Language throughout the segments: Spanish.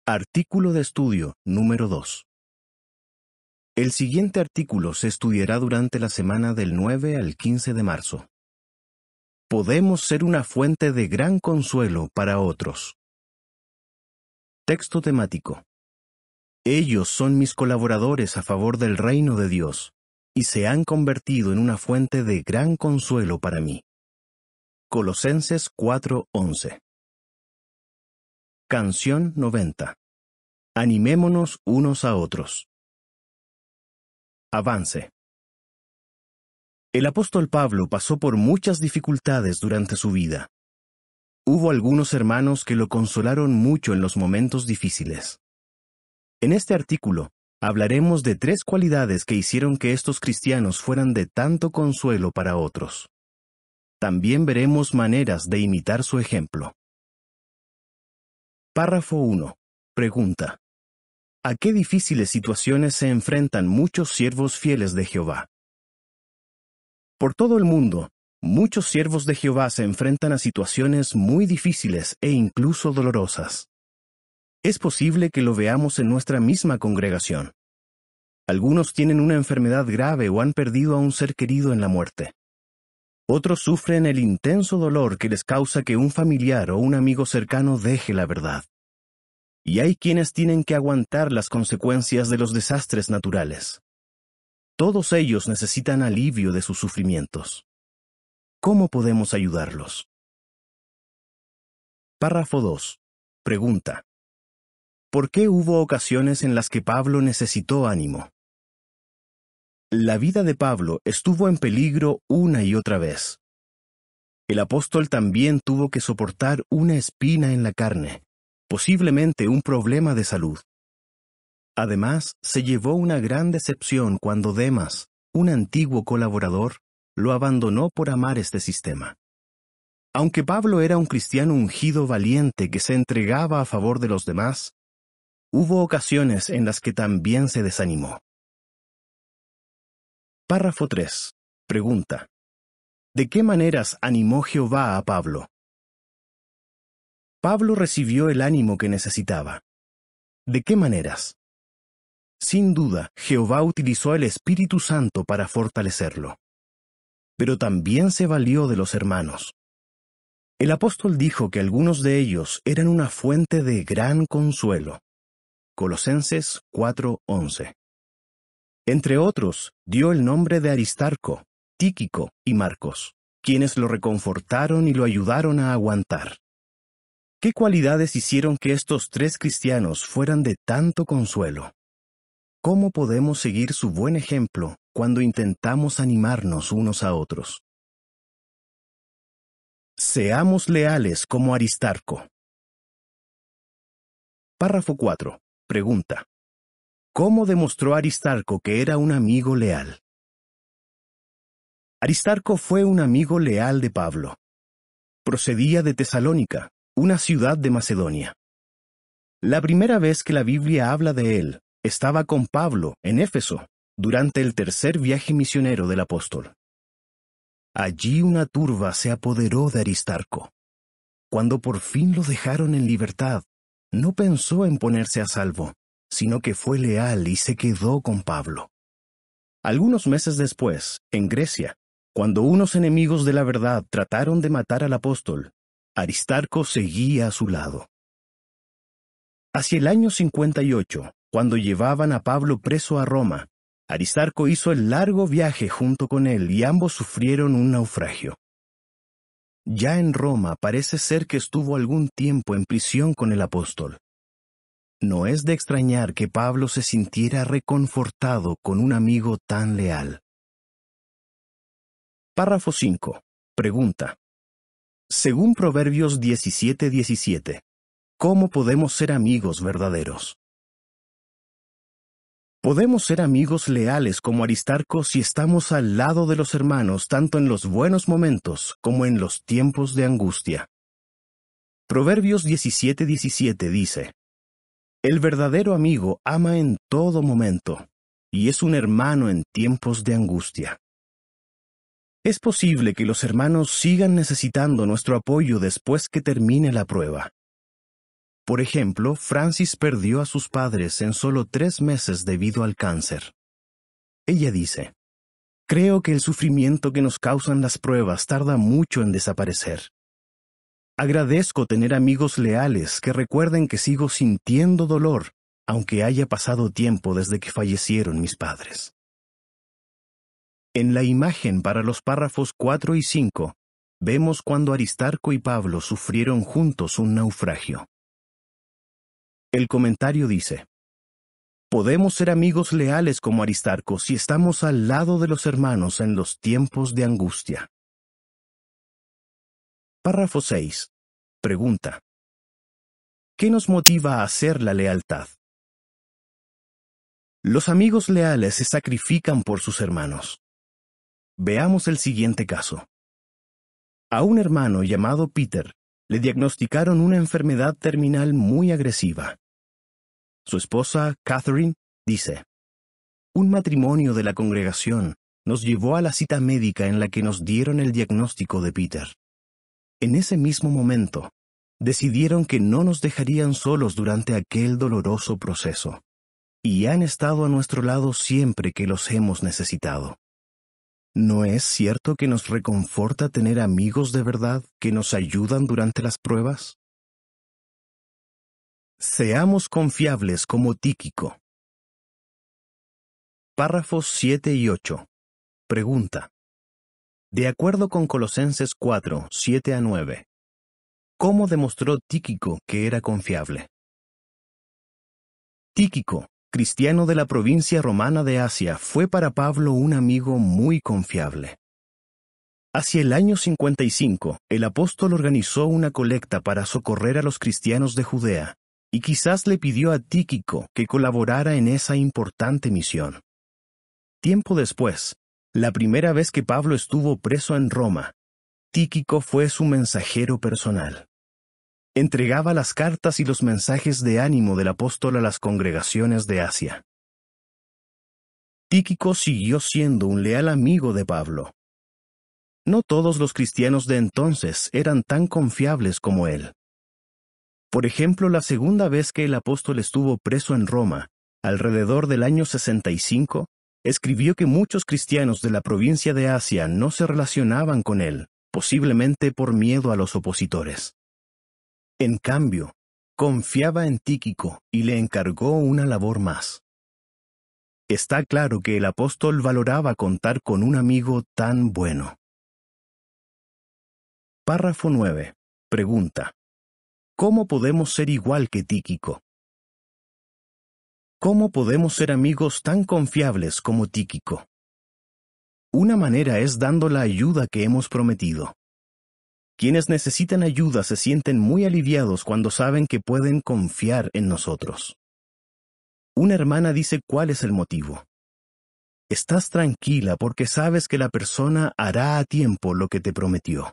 Artículo de estudio número 2. El siguiente artículo se estudiará durante la semana del 9 al 15 de marzo. Podemos ser una fuente de gran consuelo para otros. Texto temático. Ellos son mis colaboradores a favor del reino de Dios, y se han convertido en una fuente de gran consuelo para mí. Colosenses 4:11. Canción 90. Animémonos unos a otros. Avance. El apóstol Pablo pasó por muchas dificultades durante su vida. Hubo algunos hermanos que lo consolaron mucho en los momentos difíciles. En este artículo, hablaremos de 3 cualidades que hicieron que estos cristianos fueran de tanto consuelo para otros. También veremos maneras de imitar su ejemplo. Párrafo 1. Pregunta. ¿A qué difíciles situaciones se enfrentan muchos siervos fieles de Jehová? Por todo el mundo, muchos siervos de Jehová se enfrentan a situaciones muy difíciles e incluso dolorosas. Es posible que lo veamos en nuestra misma congregación. Algunos tienen una enfermedad grave o han perdido a un ser querido en la muerte. Otros sufren el intenso dolor que les causa que un familiar o un amigo cercano deje la verdad. Y hay quienes tienen que aguantar las consecuencias de los desastres naturales. Todos ellos necesitan alivio de sus sufrimientos. ¿Cómo podemos ayudarlos? Párrafo 2. Pregunta. ¿Por qué hubo ocasiones en las que Pablo necesitó ánimo? La vida de Pablo estuvo en peligro una y otra vez. El apóstol también tuvo que soportar una espina en la carne, posiblemente un problema de salud. Además, se llevó una gran decepción cuando Demas, un antiguo colaborador, lo abandonó por amar este sistema. Aunque Pablo era un cristiano ungido valiente que se entregaba a favor de los demás, hubo ocasiones en las que también se desanimó. Párrafo 3. Pregunta. ¿De qué maneras animó Jehová a Pablo? Pablo recibió el ánimo que necesitaba. ¿De qué maneras? Sin duda, Jehová utilizó el Espíritu Santo para fortalecerlo. Pero también se valió de los hermanos. El apóstol dijo que algunos de ellos eran una fuente de gran consuelo. Colosenses 4:11. Entre otros, dio el nombre de Aristarco, Tíquico y Marcos, quienes lo reconfortaron y lo ayudaron a aguantar. ¿Qué cualidades hicieron que estos 3 cristianos fueran de tanto consuelo? ¿Cómo podemos seguir su buen ejemplo cuando intentamos animarnos unos a otros? Seamos leales como Aristarco. Párrafo 4. Pregunta. ¿Cómo demostró Aristarco que era un amigo leal? Aristarco fue un amigo leal de Pablo. Procedía de Tesalónica, una ciudad de Macedonia. La primera vez que la Biblia habla de él, estaba con Pablo en Éfeso, durante el 3er viaje misionero del apóstol. Allí una turba se apoderó de Aristarco. Cuando por fin lo dejaron en libertad, no pensó en ponerse a salvo, sino que fue leal y se quedó con Pablo. Algunos meses después, en Grecia, cuando unos enemigos de la verdad trataron de matar al apóstol, Aristarco seguía a su lado. Hacia el año 58, cuando llevaban a Pablo preso a Roma, Aristarco hizo el largo viaje junto con él y ambos sufrieron un naufragio. Ya en Roma parece ser que estuvo algún tiempo en prisión con el apóstol. No es de extrañar que Pablo se sintiera reconfortado con un amigo tan leal. Párrafo 5. Pregunta. Según Proverbios 17:17, ¿cómo podemos ser amigos verdaderos? Podemos ser amigos leales como Aristarco si estamos al lado de los hermanos tanto en los buenos momentos como en los tiempos de angustia. Proverbios 17:17 dice, El verdadero amigo ama en todo momento, y es un hermano en tiempos de angustia. Es posible que los hermanos sigan necesitando nuestro apoyo después que termine la prueba. Por ejemplo, Francis perdió a sus padres en solo 3 meses debido al cáncer. Ella dice, «Creo que el sufrimiento que nos causan las pruebas tarda mucho en desaparecer. Agradezco tener amigos leales que recuerden que sigo sintiendo dolor, aunque haya pasado tiempo desde que fallecieron mis padres». En la imagen para los párrafos 4 y 5, vemos cuando Aristarco y Pablo sufrieron juntos un naufragio. El comentario dice, «Podemos ser amigos leales como Aristarco si estamos al lado de los hermanos en los tiempos de angustia». Párrafo 6. Pregunta. ¿Qué nos motiva a hacer la lealtad? Los amigos leales se sacrifican por sus hermanos. Veamos el siguiente caso. A un hermano llamado Peter le diagnosticaron una enfermedad terminal muy agresiva. Su esposa, Catherine, dice, «Un matrimonio de la congregación nos llevó a la cita médica en la que nos dieron el diagnóstico de Peter. En ese mismo momento, decidieron que no nos dejarían solos durante aquel doloroso proceso, y han estado a nuestro lado siempre que los hemos necesitado. ¿No es cierto que nos reconforta tener amigos de verdad que nos ayudan durante las pruebas? Seamos confiables como Tíquico. Párrafos 7 y 8. Pregunta. De acuerdo con Colosenses 4, 7 a 9, ¿cómo demostró Tíquico que era confiable? Tíquico, cristiano de la provincia romana de Asia, fue para Pablo un amigo muy confiable. Hacia el año 55, el apóstol organizó una colecta para socorrer a los cristianos de Judea, y quizás le pidió a Tíquico que colaborara en esa importante misión. Tiempo después, la primera vez que Pablo estuvo preso en Roma, Tíquico fue su mensajero personal. Entregaba las cartas y los mensajes de ánimo del apóstol a las congregaciones de Asia. Tíquico siguió siendo un leal amigo de Pablo. No todos los cristianos de entonces eran tan confiables como él. Por ejemplo, la segunda vez que el apóstol estuvo preso en Roma, alrededor del año 65, escribió que muchos cristianos de la provincia de Asia no se relacionaban con él, posiblemente por miedo a los opositores. En cambio, confiaba en Tíquico y le encargó una labor más. Está claro que el apóstol valoraba contar con un amigo tan bueno. Párrafo 9. Pregunta. ¿Cómo podemos ser igual que Tíquico? ¿Cómo podemos ser amigos tan confiables como Tíquico? Una manera es dando la ayuda que hemos prometido. Quienes necesitan ayuda se sienten muy aliviados cuando saben que pueden confiar en nosotros. Una hermana dice cuál es el motivo. Estás tranquila porque sabes que la persona hará a tiempo lo que te prometió.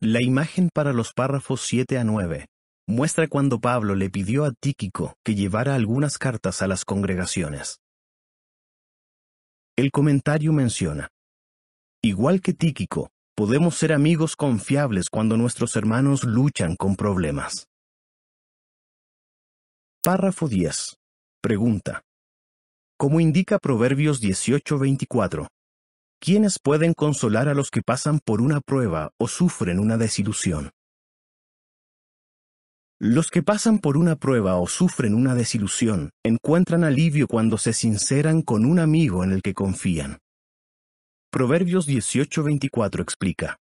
La imagen para los párrafos 7 a 9 muestra cuando Pablo le pidió a Tíquico que llevara algunas cartas a las congregaciones. El comentario menciona, igual que Tíquico, podemos ser amigos confiables cuando nuestros hermanos luchan con problemas. Párrafo 10. Pregunta. Como indica Proverbios 18:24, ¿quiénes pueden consolar a los que pasan por una prueba o sufren una desilusión? Los que pasan por una prueba o sufren una desilusión encuentran alivio cuando se sinceran con un amigo en el que confían. Proverbios 18:24 explica,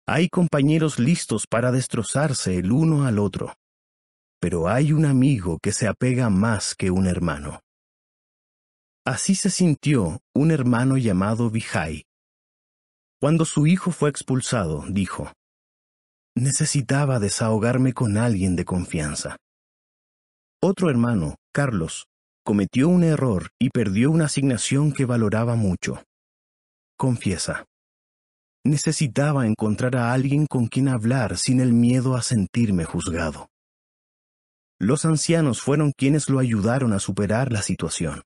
hay compañeros listos para destrozarse el uno al otro, pero hay un amigo que se apega más que un hermano. Así se sintió un hermano llamado Vijay. Cuando su hijo fue expulsado, dijo, necesitaba desahogarme con alguien de confianza. Otro hermano, Carlos, cometió un error y perdió una asignación que valoraba mucho. Confiesa, necesitaba encontrar a alguien con quien hablar sin el miedo a sentirme juzgado. Los ancianos fueron quienes lo ayudaron a superar la situación.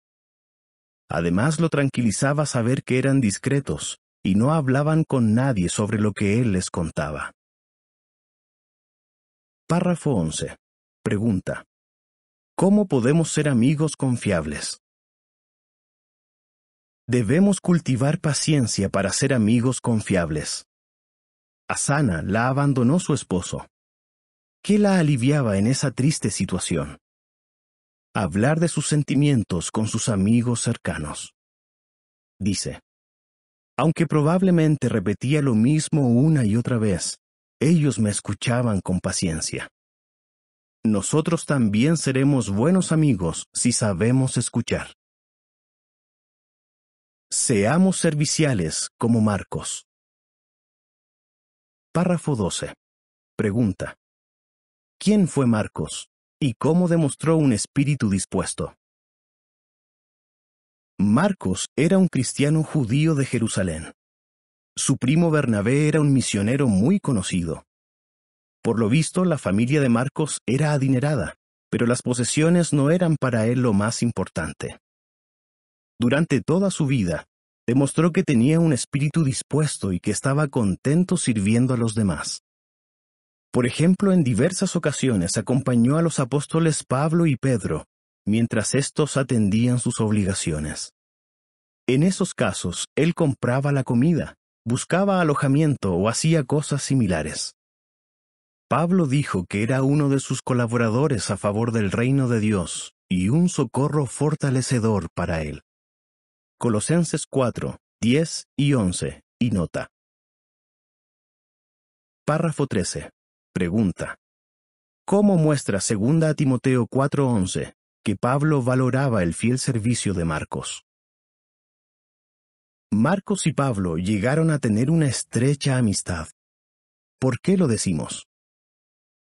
Además, lo tranquilizaba saber que eran discretos y no hablaban con nadie sobre lo que él les contaba. Párrafo 11. Pregunta: ¿cómo podemos ser amigos confiables? Debemos cultivar paciencia para ser amigos confiables. Asana la abandonó su esposo. ¿Qué la aliviaba en esa triste situación? Hablar de sus sentimientos con sus amigos cercanos. Dice: aunque probablemente repetía lo mismo una y otra vez, ellos me escuchaban con paciencia. Nosotros también seremos buenos amigos si sabemos escuchar. Seamos serviciales como Marcos. Párrafo 12. Pregunta: ¿quién fue Marcos y cómo demostró un espíritu dispuesto? Marcos era un cristiano judío de Jerusalén. Su primo Bernabé era un misionero muy conocido. Por lo visto, la familia de Marcos era adinerada, pero las posesiones no eran para él lo más importante. Durante toda su vida, demostró que tenía un espíritu dispuesto y que estaba contento sirviendo a los demás. Por ejemplo, en diversas ocasiones acompañó a los apóstoles Pablo y Pedro, mientras éstos atendían sus obligaciones. En esos casos, él compraba la comida, buscaba alojamiento o hacía cosas similares. Pablo dijo que era uno de sus colaboradores a favor del reino de Dios y un socorro fortalecedor para él. Colosenses 4, 10 y 11, y nota. Párrafo 13. Pregunta: ¿cómo muestra 2 Timoteo 4:11 que Pablo valoraba el fiel servicio de Marcos? Marcos y Pablo llegaron a tener una estrecha amistad. ¿Por qué lo decimos?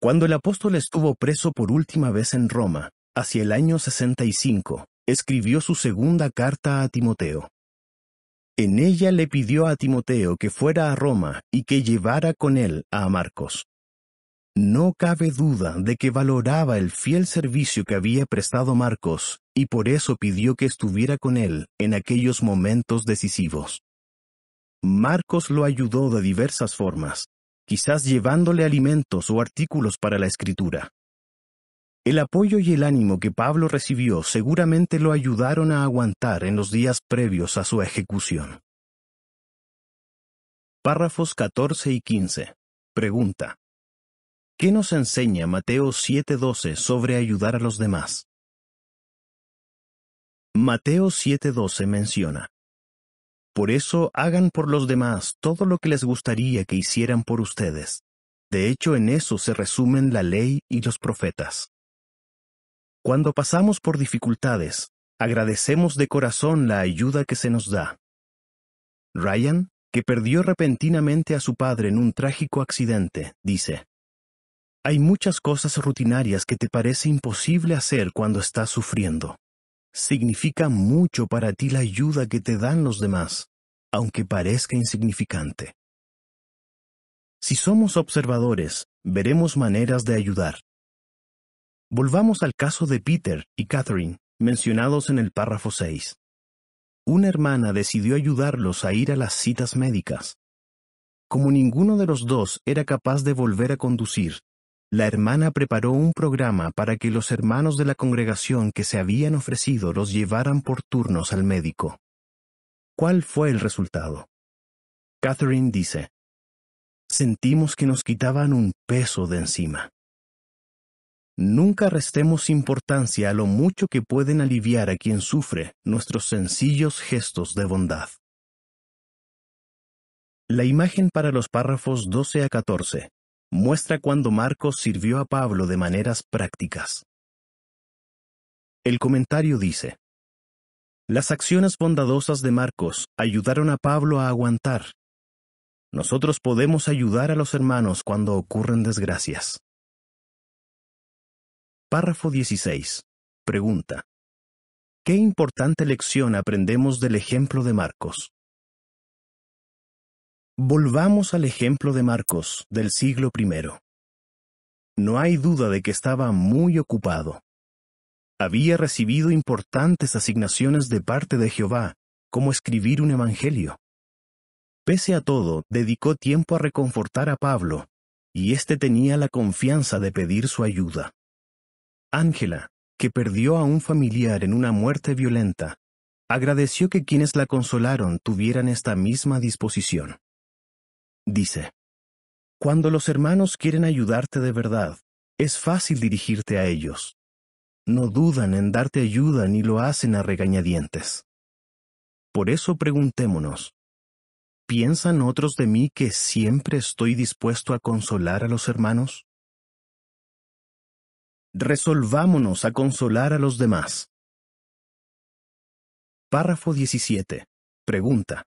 Cuando el apóstol estuvo preso por última vez en Roma, hacia el año 65, escribió su segunda carta a Timoteo. En ella le pidió a Timoteo que fuera a Roma y que llevara con él a Marcos. No cabe duda de que valoraba el fiel servicio que había prestado Marcos y por eso pidió que estuviera con él en aquellos momentos decisivos. Marcos lo ayudó de diversas formas, quizás llevándole alimentos o artículos para la escritura. El apoyo y el ánimo que Pablo recibió seguramente lo ayudaron a aguantar en los días previos a su ejecución. Párrafos 14 y 15. Pregunta: ¿qué nos enseña Mateo 7:12 sobre ayudar a los demás? Mateo 7:12 menciona: por eso hagan por los demás todo lo que les gustaría que hicieran por ustedes. De hecho, en eso se resumen la ley y los profetas. Cuando pasamos por dificultades, agradecemos de corazón la ayuda que se nos da. Ryan, que perdió repentinamente a su padre en un trágico accidente, dice: hay muchas cosas rutinarias que te parece imposible hacer cuando estás sufriendo. Significa mucho para ti la ayuda que te dan los demás, aunque parezca insignificante. Si somos observadores, veremos maneras de ayudar. Volvamos al caso de Peter y Catherine, mencionados en el párrafo 6. Una hermana decidió ayudarlos a ir a las citas médicas. Como ninguno de los dos era capaz de volver a conducir, la hermana preparó un programa para que los hermanos de la congregación que se habían ofrecido los llevaran por turnos al médico. ¿Cuál fue el resultado? Catherine dice: sentimos que nos quitaban un peso de encima. Nunca restemos importancia a lo mucho que pueden aliviar a quien sufre nuestros sencillos gestos de bondad. La imagen para los párrafos 12 a 14 muestra cuando Marcos sirvió a Pablo de maneras prácticas. El comentario dice: las acciones bondadosas de Marcos ayudaron a Pablo a aguantar. Nosotros podemos ayudar a los hermanos cuando ocurren desgracias. Párrafo 16. Pregunta: ¿qué importante lección aprendemos del ejemplo de Marcos? Volvamos al ejemplo de Marcos del siglo I. No hay duda de que estaba muy ocupado. Había recibido importantes asignaciones de parte de Jehová, como escribir un evangelio. Pese a todo, dedicó tiempo a reconfortar a Pablo, y éste tenía la confianza de pedir su ayuda. Ángela, que perdió a un familiar en una muerte violenta, agradeció que quienes la consolaron tuvieran esta misma disposición. Dice: cuando los hermanos quieren ayudarte de verdad, es fácil dirigirte a ellos. No dudan en darte ayuda ni lo hacen a regañadientes. Por eso preguntémonos: ¿piensan otros de mí que siempre estoy dispuesto a consolar a los hermanos? Resolvámonos a consolar a los demás. Párrafo 17. Pregunta: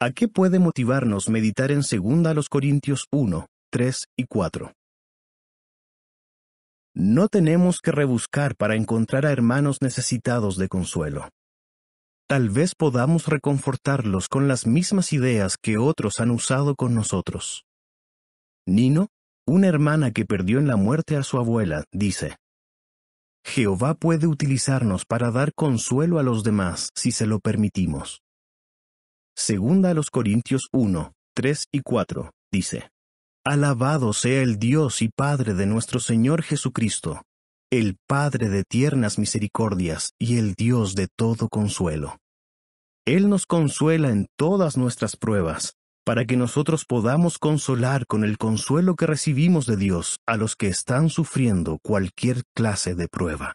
¿a qué puede motivarnos meditar en 2 Corintios 1, 3 y 4? No tenemos que rebuscar para encontrar a hermanos necesitados de consuelo. Tal vez podamos reconfortarlos con las mismas ideas que otros han usado con nosotros. Nino, una hermana que perdió en la muerte a su abuela, dice: Jehová puede utilizarnos para dar consuelo a los demás si se lo permitimos. 2 Corintios 1, 3 y 4 dice: Alabado sea el Dios y Padre de nuestro Señor Jesucristo, el Padre de tiernas misericordias y el Dios de todo consuelo. Él nos consuela en todas nuestras pruebas, para que nosotros podamos consolar con el consuelo que recibimos de Dios a los que están sufriendo cualquier clase de prueba.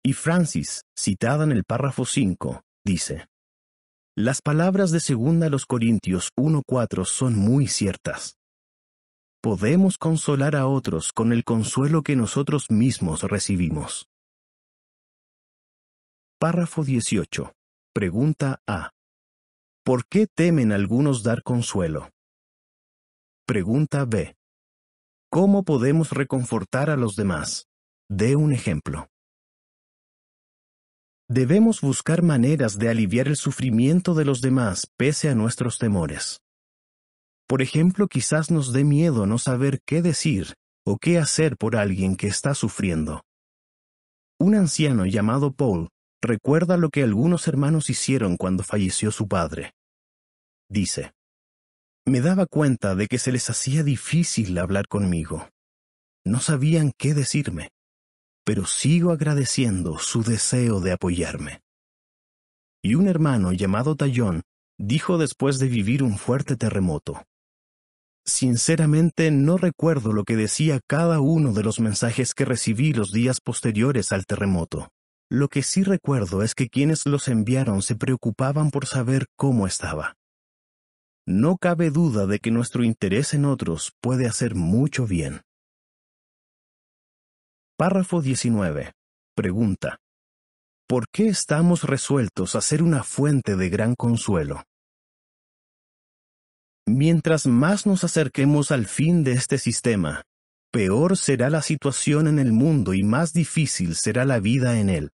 Y Francis, citada en el párrafo 5, dice: las palabras de 2 Corintios 1:4 son muy ciertas. Podemos consolar a otros con el consuelo que nosotros mismos recibimos. Párrafo 18. Pregunta A. ¿Por qué temen algunos dar consuelo? Pregunta B. ¿Cómo podemos reconfortar a los demás? Dé un ejemplo. Debemos buscar maneras de aliviar el sufrimiento de los demás pese a nuestros temores. Por ejemplo, quizás nos dé miedo no saber qué decir o qué hacer por alguien que está sufriendo. Un anciano llamado Paul recuerda lo que algunos hermanos hicieron cuando falleció su padre. Dice: me daba cuenta de que se les hacía difícil hablar conmigo. No sabían qué decirme, pero sigo agradeciendo su deseo de apoyarme. Y un hermano llamado Tallón dijo después de vivir un fuerte terremoto: sinceramente no recuerdo lo que decía cada uno de los mensajes que recibí los días posteriores al terremoto. Lo que sí recuerdo es que quienes los enviaron se preocupaban por saber cómo estaba. No cabe duda de que nuestro interés en otros puede hacer mucho bien. Párrafo 19. Pregunta: ¿por qué estamos resueltos a ser una fuente de gran consuelo? Mientras más nos acerquemos al fin de este sistema, peor será la situación en el mundo y más difícil será la vida en él.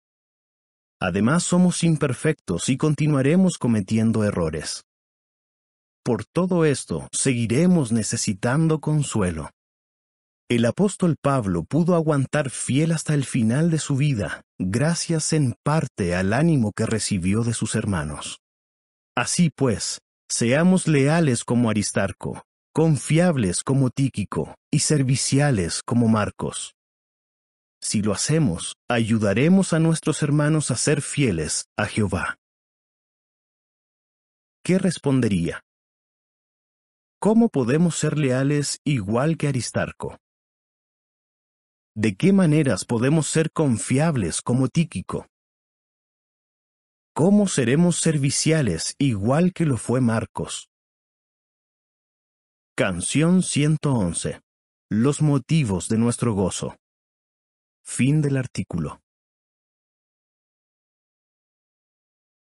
Además, somos imperfectos y continuaremos cometiendo errores. Por todo esto, seguiremos necesitando consuelo. El apóstol Pablo pudo aguantar fiel hasta el final de su vida, gracias en parte al ánimo que recibió de sus hermanos. Así pues, seamos leales como Aristarco, confiables como Tíquico y serviciales como Marcos. Si lo hacemos, ayudaremos a nuestros hermanos a ser fieles a Jehová. ¿Qué respondería? ¿Cómo podemos ser leales igual que Aristarco? ¿De qué maneras podemos ser confiables como Tíquico? ¿Cómo seremos serviciales igual que lo fue Marcos? Canción 111. Los motivos de nuestro gozo. Fin del artículo.